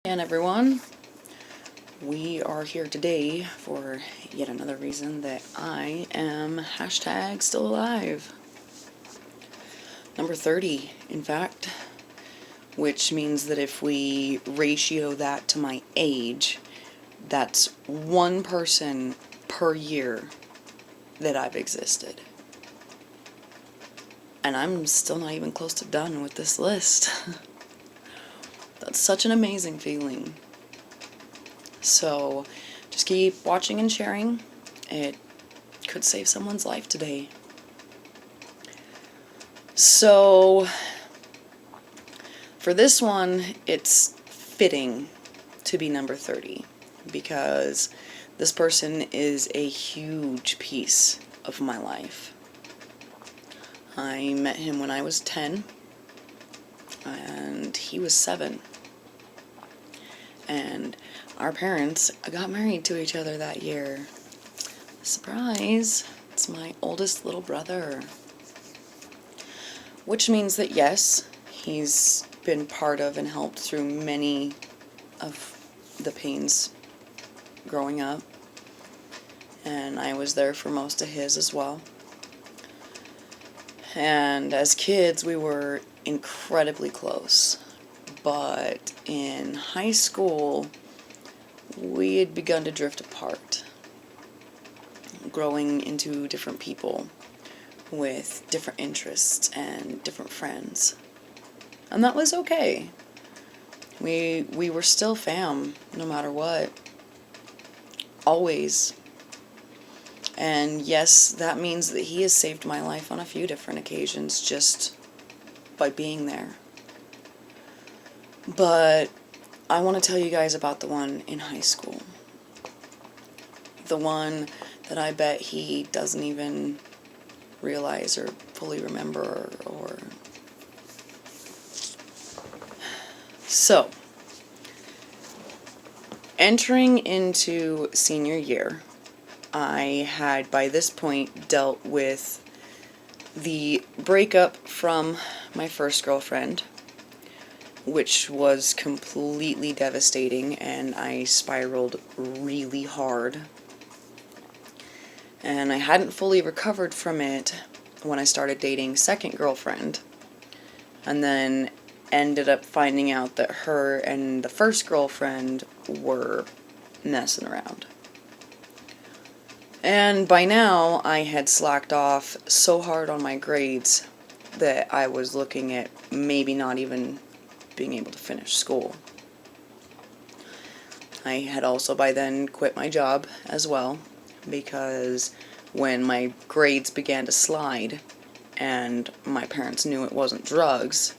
And everyone, we are here today for yet another reason that I am hashtag still alive. Number 30, in fact, which means that if we ratio that to my age, that's one person per year that I've existed. And I'm still not even close to done with this list. That's such an amazing feeling. So, just keep watching and sharing. It could save someone's life today. So, for this one, it's fitting to be number 30 because this person is a huge piece of my life. I met him when I was 10 and he was 7. And our parents got married to each other that year. Surprise! It's my oldest little brother. Which means that yes, he's been part of and helped through many of the pains growing up. And I was there for most of his as well. And as kids, we were incredibly close. But in high school, we had begun to drift apart, growing into different people with different interests and different friends. And that was okay. We were still fam, no matter what. Always. And yes, that means that he has saved my life on a few different occasions just by being there. But I want to tell you guys about the one in high school. The one that I bet he doesn't even realize or fully remember or... So, entering into senior year, I had by this point dealt with the breakup from my first girlfriend, which was completely devastating, and I spiraled really hard. And I hadn't fully recovered from it when I started dating second girlfriend, and then ended up finding out that her and the first girlfriend were messing around. And by now, I had slacked off so hard on my grades that I was looking at maybe not even being able to finish school. I had also by then quit my job as well, because when my grades began to slide and my parents knew it wasn't drugs,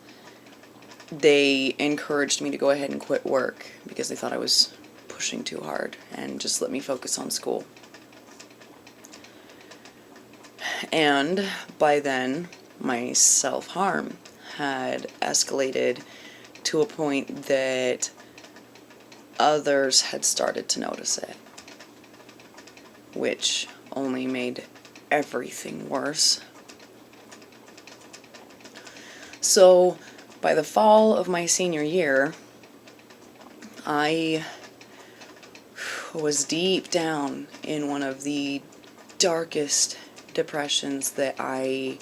they encouraged me to go ahead and quit work because they thought I was pushing too hard and just let me focus on school. And by then, my self-harm had escalated to a point that others had started to notice it, which only made everything worse. So, by the fall of my senior year, I was deep down in one of the darkest depressions that I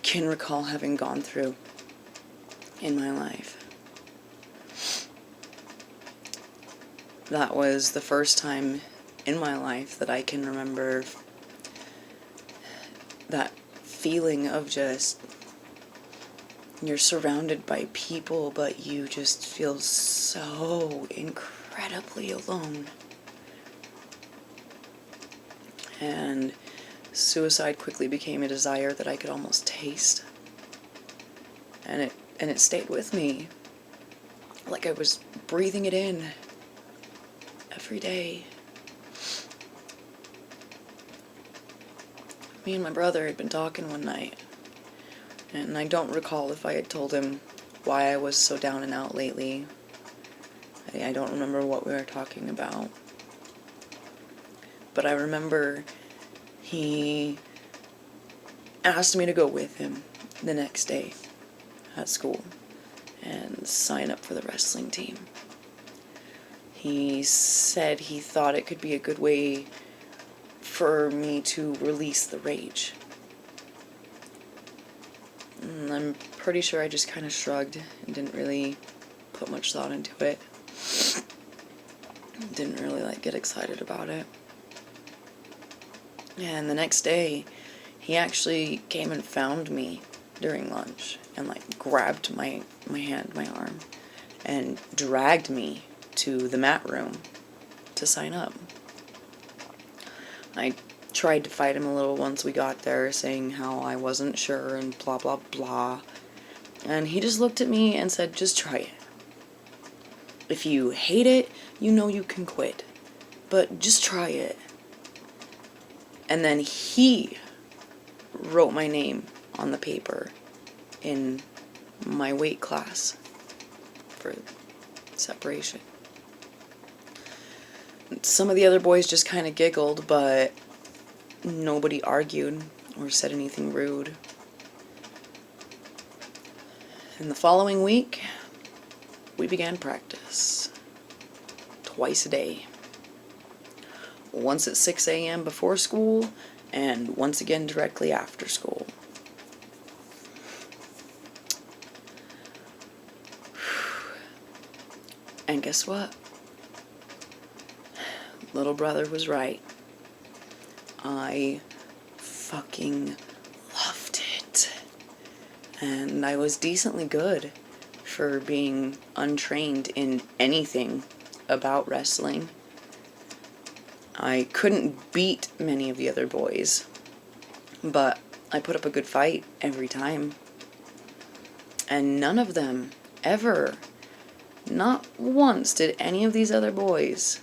can recall having gone through in my life. That was the first time in my life that I can remember that feeling of just, you're surrounded by people, but you just feel so incredibly alone. And suicide quickly became a desire that I could almost taste. And it stayed with me, like I was breathing it in every day. Me and my brother had been talking one night, and I don't recall if I had told him why I was so down and out lately. I don't remember what we were talking about. But I remember he asked me to go with him the next day at school and sign up for the wrestling team. He said he thought it could be a good way for me to release the rage. And I'm pretty sure I just kind of shrugged and didn't really put much thought into it. Didn't really get excited about it. And the next day, he actually came and found me during lunch and grabbed my hand, my arm, and dragged me to the mat room to sign up. I tried to fight him a little once we got there, saying how I wasn't sure and blah blah blah. And he just looked at me and said, just try it. If you hate it, you know you can quit. But just try it. And then he wrote my name on the paper in my weight class for separation. Some of the other boys just kind of giggled, but nobody argued or said anything rude. And the following week, we began practice. Twice a day. Once at 6 a.m. before school, and once again directly after school. And guess what? Little brother was right. I fucking loved it. And I was decently good for being untrained in anything about wrestling. I couldn't beat many of the other boys, but I put up a good fight every time. And none of them ever, not once did any of these other boys,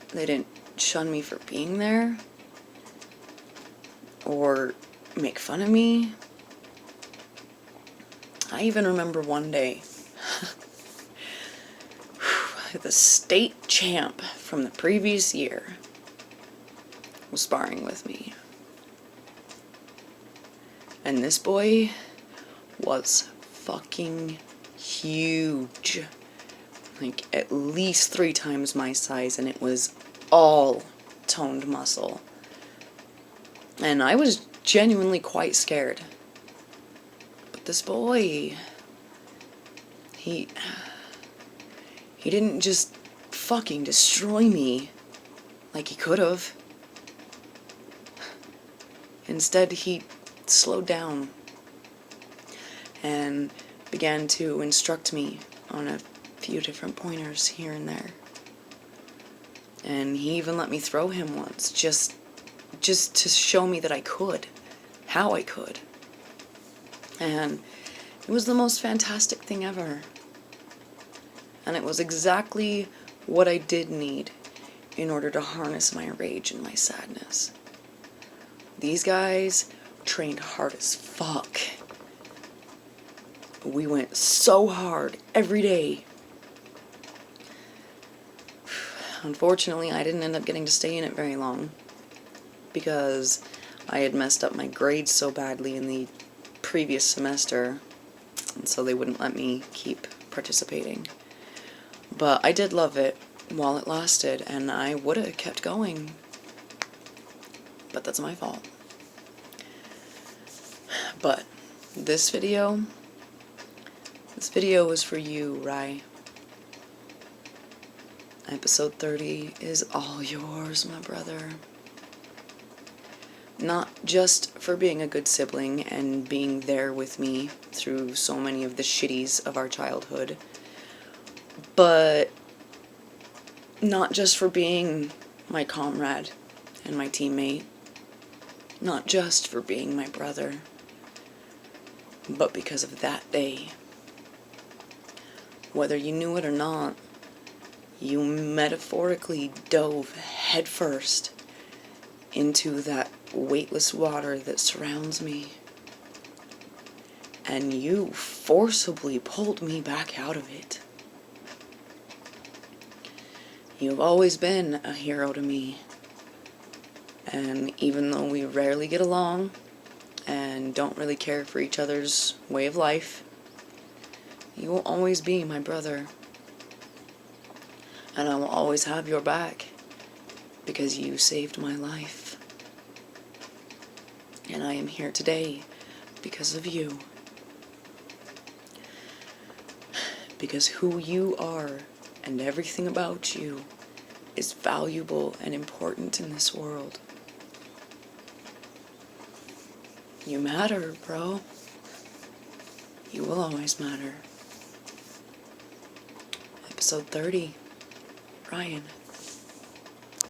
they didn't shun me for being there or make fun of me. I even remember one day, the state champ from the previous year was sparring with me. And this boy was fucking huge. At least 3 times my size, and it was all toned muscle. And I was genuinely quite scared. But this boy, he didn't just fucking destroy me like he could have. Instead, he slowed down and began to instruct me on a few different pointers here and there. And he even let me throw him once, just to show me that I could, how I could. And it was the most fantastic thing ever. And it was exactly what I did need in order to harness my rage and my sadness. These guys trained hard as fuck. We went so hard every day. Unfortunately, I didn't end up getting to stay in it very long because I had messed up my grades so badly in the previous semester, and so they wouldn't let me keep participating. But I did love it while it lasted, and I would have kept going. But that's my fault. But this video is for you, Rai. Episode 30 is all yours, my brother. Not just for being a good sibling and being there with me through so many of the shitties of our childhood, but not just for being my comrade and my teammate, not just for being my brother, but because of that day. Whether you knew it or not, you metaphorically dove headfirst into that weightless water that surrounds me, and you forcibly pulled me back out of it. You've always been a hero to me, and even though we rarely get along and don't really care for each other's way of life, you will always be my brother. And I will always have your back because you saved my life. And I am here today because of you. Because who you are and everything about you is valuable and important in this world. You matter, bro. You will always matter. Episode 30. Ryan.